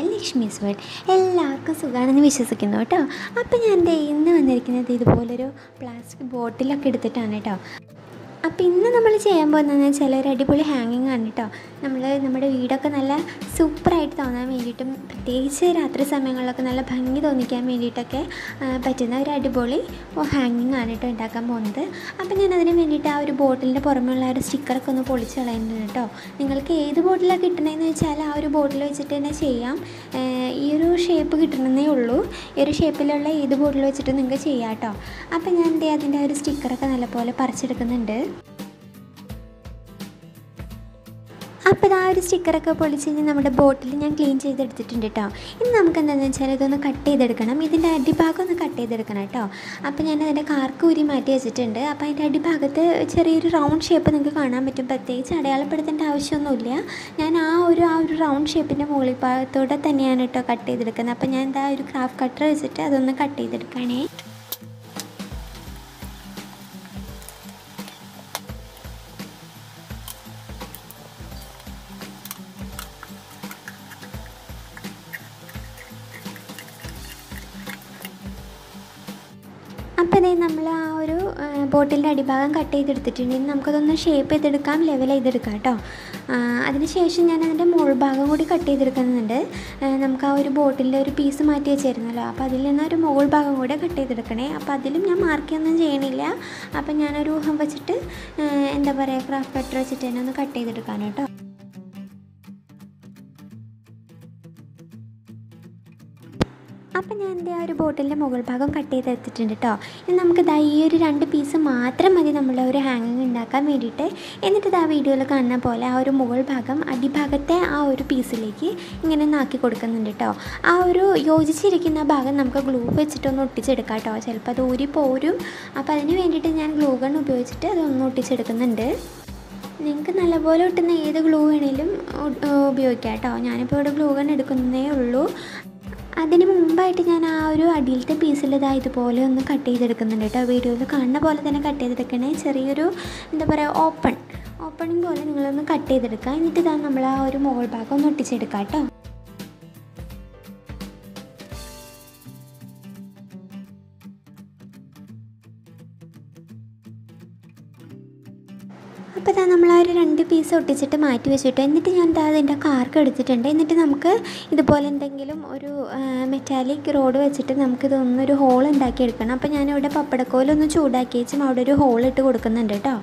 Channel Lakshmi's world. എല്ലാവർക്കും സുഖമാണെന്ന് വിശ്വസിക്കുന്നു കേട്ടോ. അപ്പോൾ ഞാൻ ഇന്ന് വന്നിരിക്കുന്നത് ഇതുപോലൊരു പ്ലാസ്റ്റിക് ബോട്ടിലൊക്കെ എടുത്തിട്ടാണ് കേട്ടോ. അപ്പോൾ ഇന്ന് നമ്മൾ ചെയ്യാൻ പോകുന്നതെന്ന് വെച്ചാൽ ഒരു അടിപൊളി ഹാങ്ങിങ് ആണ് കേട്ടോ. നമ്മുടെ വീടൊക്കെ നല്ല സൂപ്പറായിട്ട് തോന്നാൻ വേണ്ടിയിട്ടും പ്രത്യേകിച്ച് രാത്രി സമയങ്ങളിലൊക്കെ നല്ല ഭംഗി തോന്നിക്കാൻ വേണ്ടിയിട്ടൊക്കെ പറ്റുന്ന ഒരു അടിപൊളി ഹാങ്ങിങ് ആണ് കേട്ടോ ഉണ്ടാക്കാൻ പോകുന്നത്. അപ്പോൾ ഞാൻ അതിന് വേണ്ടിയിട്ട് ആ ഒരു ബോട്ടിലിൻ്റെ പുറമെയുള്ള ഒരു സ്റ്റിക്കറൊക്കെ ഒന്ന് പൊളിച്ച് കളയുന്നുണ്ട് കേട്ടോ. നിങ്ങൾക്ക് ഏത് ബോട്ടിലാണ് കിട്ടണമെന്ന് വെച്ചാൽ ആ ഒരു ബോട്ടിൽ വെച്ചിട്ട് തന്നെ ചെയ്യാം. ഈ ഒരു ഷേപ്പ് കിട്ടണമെന്നേ ഉള്ളൂ. ഈ ഒരു ഷേപ്പിലുള്ള ഏത് ബോട്ടിൽ വെച്ചിട്ട് നിങ്ങൾക്ക് ചെയ്യാം കേട്ടോ. അപ്പോൾ ഞാൻ അതിൻ്റെ ഒരു സ്റ്റിക്കറൊക്കെ നല്ലപോലെ പറിച്ചെടുക്കുന്നുണ്ട്. അപ്പോൾ ആ ഒരു സ്റ്റിക്കറൊക്കെ പൊളിച്ച് കഴിഞ്ഞാൽ നമ്മുടെ ബോട്ടിൽ ഞാൻ ക്ലീൻ ചെയ്തെടുത്തിട്ടുണ്ട് കേട്ടോ. ഇനി നമുക്ക് എന്താണെന്ന് വെച്ചാൽ ഇതൊന്ന് കട്ട് ചെയ്തെടുക്കണം. ഇതിൻ്റെ അടിഭാഗം ഒന്ന് കട്ട് ചെയ്തെടുക്കണം കേട്ടോ. അപ്പോൾ ഞാൻ അതിൻ്റെ കാർക്ക് ഊരി മാറ്റി വെച്ചിട്ടുണ്ട്. അപ്പോൾ അതിൻ്റെ അടിഭാഗത്ത് ചെറിയൊരു റൗണ്ട് ഷേപ്പ് നിങ്ങൾക്ക് കാണാൻ പറ്റും. പ്രത്യേകിച്ച് അടയാളപ്പെടുത്തേണ്ട ആവശ്യമൊന്നുമില്ല. ഞാൻ ആ ഒരു റൗണ്ട് ഷേപ്പിൻ്റെ മുകളിൽ ഭാഗത്തോടെ തന്നെയാണ് കേട്ടോ കട്ട് ചെയ്തെടുക്കുന്നത്. അപ്പോൾ ഞാൻ എന്താ ഒരു ക്രാഫ്റ്റ് കട്ടർ വെച്ചിട്ട് അതൊന്ന് കട്ട് ചെയ്തെടുക്കണേ. അപ്പോൾ ഇതേ നമ്മൾ ആ ഒരു ബോട്ടിലിൻ്റെ അടിഭാഗം കട്ട് ചെയ്തെടുത്തിട്ടുണ്ടെങ്കിൽ നമുക്കതൊന്ന് ഷേപ്പ് ചെയ്തെടുക്കാം, ലെവൽ ചെയ്തെടുക്കാം കേട്ടോ. അതിനുശേഷം ഞാൻ അതിൻ്റെ മുകൾ ഭാഗം കൂടി കട്ട് ചെയ്തെടുക്കുന്നുണ്ട്. നമുക്ക് ആ ഒരു ബോട്ടിലിൻ്റെ ഒരു പീസ് മാറ്റി വെച്ചിരുന്നല്ലോ, അപ്പോൾ അതിൽ നിന്ന് ഒരു മുകൾ ഭാഗം കൂടെ കട്ട് ചെയ്തെടുക്കണേ. അപ്പോൾ അതിലും ഞാൻ മാർക്കൊന്നും ചെയ്യണില്ല. അപ്പോൾ ഞാനൊരു ഊഹം വെച്ചിട്ട് എന്താ പറയുക, ക്രാഫ്റ്റ് കട്ടർ വെച്ചിട്ട് തന്നെ ഒന്ന് കട്ട് ചെയ്തെടുക്കാൻ കേട്ടോ. അപ്പം ഞാൻ എൻ്റെ ആ ഒരു ബോട്ടിലിൻ്റെ മുകൾ ഭാഗം കട്ട് ചെയ്തെടുത്തിട്ടുണ്ട് കേട്ടോ. ഇനി നമുക്ക് ഈ ഒരു 2 പീസ് മാത്രം മതി നമ്മളെ ഒരു ഹാങ്ങിങ് ഉണ്ടാക്കാൻ വേണ്ടിയിട്ട്. എന്നിട്ട് ആ വീഡിയോയിൽ കാണുന്ന പോലെ ആ ഒരു മുകൾ ഭാഗം അടിഭാഗത്തെ ആ ഒരു പീസിലേക്ക് ഇങ്ങനെ നാക്കി കൊടുക്കുന്നുണ്ട് കേട്ടോ. ആ ഒരു യോജിച്ചിരിക്കുന്ന ഭാഗം നമുക്ക് ഗ്ലൂ വെച്ചിട്ടൊന്ന് ഒട്ടിച്ചെടുക്കാം കേട്ടോ. ചിലപ്പോൾ അത് ഊരി പോരും. അപ്പോൾ അതിന് വേണ്ടിയിട്ട് ഞാൻ ഗ്ലൂ ഗൺ ഉപയോഗിച്ചിട്ട് അതൊന്ന് ഒട്ടിച്ചെടുക്കുന്നുണ്ട്. നിങ്ങൾക്ക് നല്ലപോലെ ഒട്ടുന്ന ഏത് ഗ്ലൂ വേണേലും ഉപയോഗിക്കാം കേട്ടോ. ഞാനിപ്പോൾ ഇവിടെ ഗ്ലൂ ഗൺ എടുക്കുന്നതേ ഉള്ളൂ. അതിന് മുമ്പായിട്ട് ഞാൻ ആ ഒരു അടിയിലത്തെ പീസിൽ ഇതുപോലെ ഒന്ന് കട്ട് ചെയ്തെടുക്കുന്നുണ്ട് കേട്ടോ. വീഡിയോയിൽ കാണുന്ന പോലെ തന്നെ കട്ട് ചെയ്തെടുക്കണേ. ചെറിയൊരു എന്താ പറയുക, ഓപ്പണിങ് പോലെ നിങ്ങളൊന്ന് കട്ട് ചെയ്തെടുക്കുക. എന്നിട്ട് നമ്മൾ ആ ഒരു മുകൾ ഭാഗം ഒന്ന് ഒട്ടിച്ചെടുക്കാം കേട്ടോ. അപ്പോൾ നമ്മൾ ആ ഒരു 2 പീസ് ഒട്ടിച്ചിട്ട് മാറ്റി വെച്ചിട്ട് എന്നിട്ട് ഞാൻ അതിൻ്റെ കാർക്ക് എടുത്തിട്ടുണ്ട്. എന്നിട്ട് നമുക്ക് ഇതുപോലെ എന്തെങ്കിലും ഒരു മെറ്റാലിക് റോഡ് വെച്ചിട്ട് നമുക്കിതൊന്നൊരു ഹോൾ ഉണ്ടാക്കിയെടുക്കണം. അപ്പോൾ ഞാനിവിടെ പപ്പടക്കോലൊന്ന് ചൂടാക്കി വെച്ചും അവിടെ ഒരു ഹോൾ ഇട്ട് കൊടുക്കുന്നുണ്ട് കേട്ടോ.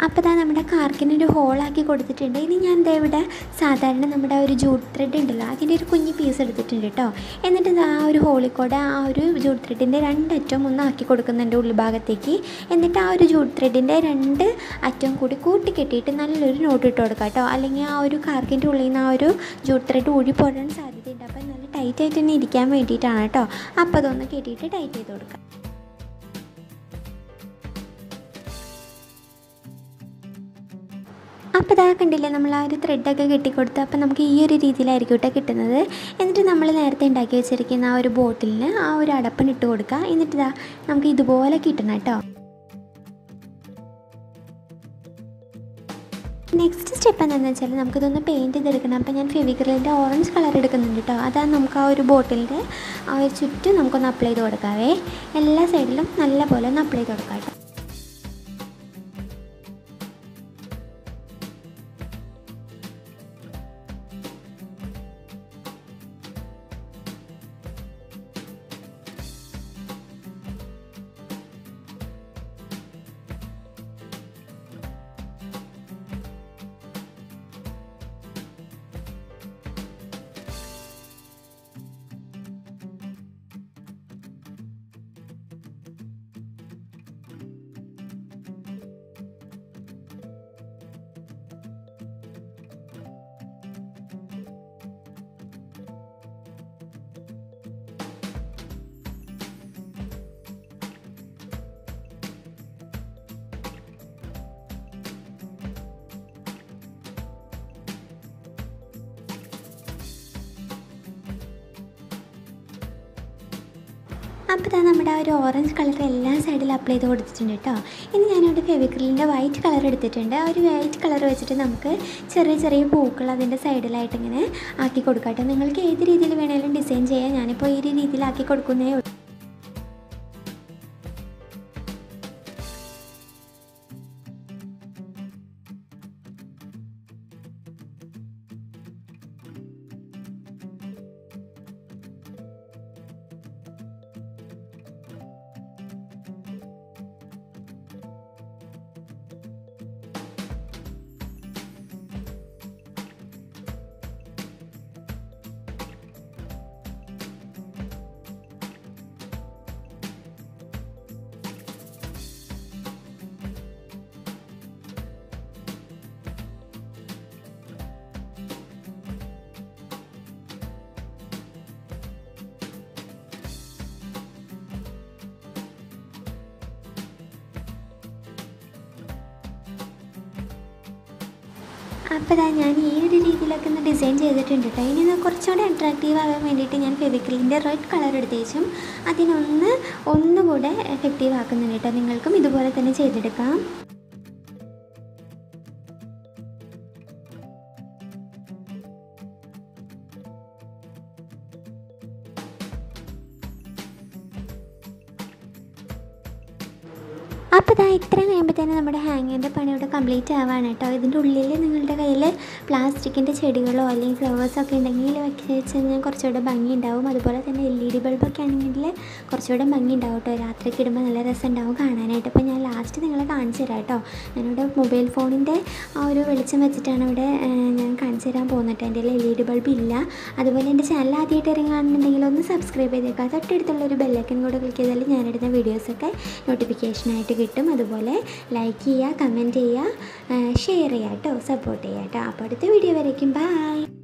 അപ്പോൾ നമ്മുടെ കാർക്കിനൊരു ഹോളാക്കി കൊടുത്തിട്ടുണ്ട്. ഇനി ഞാൻ ഇവിടെ സാധാരണ നമ്മുടെ ഒരു ജൂട്ട് ത്രെഡ് ഉണ്ടല്ലോ, അതിൻ്റെ ഒരു കുഞ്ഞ് പീസ് എടുത്തിട്ടുണ്ട് കേട്ടോ. എന്നിട്ട് ആ ഒരു ഹോളിൽ കൂടെ ആ ഒരു ജൂട്ട് ത്രെഡിൻ്റെ 2 അറ്റവും ഒന്ന് ആക്കി കൊടുക്കുന്നുണ്ട് ഉൾഭാഗത്തേക്ക്. എന്നിട്ട് ആ ഒരു ജൂട്ട് ത്രെഡിൻ്റെ 2 അറ്റവും കൂടി കൂട്ടി കെട്ടിയിട്ട് നല്ലൊരു നോട്ട് ഇട്ട് കൊടുക്കാം കേട്ടോ. അല്ലെങ്കിൽ ആ ഒരു കാർക്കിൻ്റെ ഉള്ളിൽ നിന്ന് ആ ഒരു ജൂട്ട് ത്രെഡ് ഊടിപ്പോടാൻ സാധ്യതയുണ്ട്. അപ്പോൾ നല്ല ടൈറ്റായിട്ട് തന്നെ ഇരിക്കാൻ വേണ്ടിയിട്ടാണ് കേട്ടോ. അപ്പോൾ അതൊന്ന് കെട്ടിയിട്ട് ടൈറ്റ് ചെയ്ത് കൊടുക്കാം. അപ്പോൾ കണ്ടില്ലേ, നമ്മൾ ആ ഒരു ത്രെഡൊക്കെ കെട്ടിക്കൊടുത്ത്. അപ്പോൾ നമുക്ക് ഈ ഒരു രീതിയിലായിരിക്കും കേട്ടോ കിട്ടുന്നത്. എന്നിട്ട് നമ്മൾ നേരത്തെ ഉണ്ടാക്കി വെച്ചിരിക്കുന്ന ആ ഒരു ബോട്ടിലിന് ആ ഒരു അടപ്പൻ ഇട്ട് കൊടുക്കുക. എന്നിട്ട് നമുക്ക് ഇതുപോലെ കിട്ടണം കേട്ടോ. നെക്സ്റ്റ് സ്റ്റെപ്പ് എന്താണെന്ന് വെച്ചാൽ നമുക്കിതൊന്ന് പെയിൻറ്റ് ചെയ്തെടുക്കണം. അപ്പോൾ ഞാൻ ഫെവിക്രിലിൻ്റെ ഓറഞ്ച് കളർ എടുക്കുന്നുണ്ട് കേട്ടോ. അതാണ് നമുക്ക് ആ ഒരു ബോട്ടിലിൻ്റെ ആ ഒരു ചുറ്റും നമുക്കൊന്ന് അപ്ലൈ ചെയ്ത് കൊടുക്കാവേ. എല്ലാ സൈഡിലും നല്ല പോലെ ഒന്ന് അപ്ലൈ ചെയ്ത് കൊടുക്കാം കേട്ടോ. അപ്പോൾ ഇതാ നമ്മുടെ ആ ഒരു ഓറഞ്ച് കളർ എല്ലാ സൈഡിലും അപ്ലൈ ചെയ്ത് കൊടുത്തിട്ടുണ്ട് കേട്ടോ. ഇനി ഞാനിവിടെ ഫെവിക്രിലിൻ്റെ വൈറ്റ് കളർ എടുത്തിട്ടുണ്ട്. ആ ഒരു വൈറ്റ് കളർ വെച്ചിട്ട് നമുക്ക് ചെറിയ ചെറിയ പൂക്കൾ അതിൻ്റെ സൈഡിലായിട്ട് ഇങ്ങനെ ആക്കി കൊടുക്കാം കേട്ടോ. നിങ്ങൾക്ക് ഏത് രീതിയിൽ വേണമെങ്കിലും ഡിസൈൻ ചെയ്യാം. ഞാനിപ്പോൾ ഈ ഒരു രീതിയിലാക്കി കൊടുക്കുന്നേ ഉള്ളൂ. അപ്പോൾ ഞാൻ ഈ ഒരു രീതിയിലൊക്കെ ഒന്ന് ഡിസൈൻ ചെയ്തിട്ടുണ്ട് കേട്ടോ. ഇനി കുറച്ചുകൂടെ അട്രാക്റ്റീവ് ആകാൻ വേണ്ടിയിട്ട് ഞാൻ ഫെവിക്രിലിൻ്റെ റെഡ് കളർ എടുത്തേച്ചും ഒന്നുകൂടെ എഫക്റ്റീവ് ആക്കുന്നുണ്ട് കേട്ടോ. നിങ്ങൾക്കും ഇതുപോലെ തന്നെ ചെയ്തെടുക്കാം. അപ്പോൾ ഇത്രയും കഴിയുമ്പോഴത്തേനും നമ്മുടെ ഹാങ്ങിൻ്റെ പണി ഇവിടെ കംപ്ലീറ്റ് ആവാണ് കേട്ടോ. ഇതിൻ്റെ ഉള്ളിൽ നിങ്ങളുടെ കയ്യിൽ പ്ലാസ്റ്റിക്കിൻ്റെ ചെടികളോ അല്ലെങ്കിൽ ഫ്ലവേഴ്സൊക്കെ ഉണ്ടെങ്കിൽ വെച്ച് കഴിഞ്ഞാൽ കുറച്ചുകൂടെ ഭംഗി ഉണ്ടാവും. അതുപോലെ തന്നെ LED ബൾബൊക്കെ ആണെങ്കിൽ കുറച്ചുകൂടെ ഭംഗി ഉണ്ടാവും കേട്ടോ. രാത്രിക്ക് ഇടുമ്പോൾ നല്ല രസം ഉണ്ടാവും കാണാനായിട്ട്. അപ്പോൾ ഞാൻ ലാസ്റ്റ് നിങ്ങളെ കാണിച്ചു തരാം കേട്ടോ. ഞാനിവിടെ മൊബൈൽ ഫോണിൻ്റെ ആ ഒരു വെളിച്ചം വെച്ചിട്ടാണ് ഇവിടെ ഞാൻ കാണിച്ചു തരാൻ പോകുന്നത്. എൻ്റെ LED ബൾബ് ഇല്ല. അതുപോലെ എൻ്റെ ചാനൽ ആദ്യമായിട്ട് ഇറങ്ങുകയാണെന്നുണ്ടെങ്കിൽ ഒന്ന് സബ്സ്ക്രൈബ് ചെയ്തേക്കാം. തൊട്ടടുത്തുള്ളൊരു ബെല്ലൈക്കൻ കൂടെ ക്ലിക്ക് ചെയ്താൽ ഞാനിടുന്ന വീഡിയോസൊക്കെ നോട്ടിഫിക്കേഷനായിട്ട് കിട്ടും. അതുപോലെ ലൈക്ക് ചെയ്യുക, കമൻറ്റ് ചെയ്യുക, ഷെയർ ചെയ്യുക കേട്ടോ, സപ്പോർട്ട് ചെയ്യുക കേട്ടോ. അപ്പോൾ അടുത്ത വീഡിയോ വരയ്ക്കും. ബൈ.